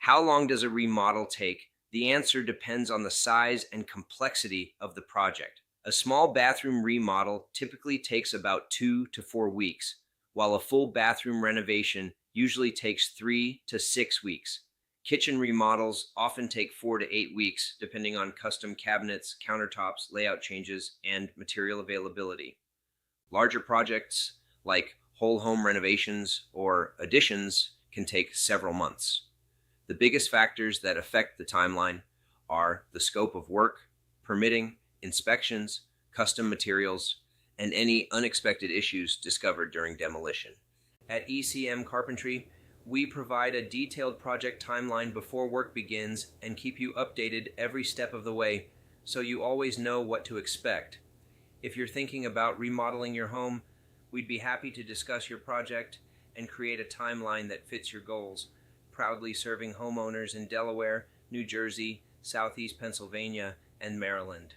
How long does a remodel take? The answer depends on the size and complexity of the project. A small bathroom remodel typically takes about 2 to 4 weeks, while a full bathroom renovation usually takes 3 to 6 weeks. Kitchen remodels often take 4 to 8 weeks, depending on custom cabinets, countertops, layout changes, and material availability. Larger projects like whole home renovations or additions can take several months. The biggest factors that affect the timeline are the scope of work, permitting, inspections, custom materials, and any unexpected issues discovered during demolition. At ECM Carpentry, we provide a detailed project timeline before work begins and keep you updated every step of the way so you always know what to expect. If you're thinking about remodeling your home, we'd be happy to discuss your project and create a timeline that fits your goals, proudly serving homeowners in Delaware, New Jersey, Southeast Pennsylvania, and Maryland.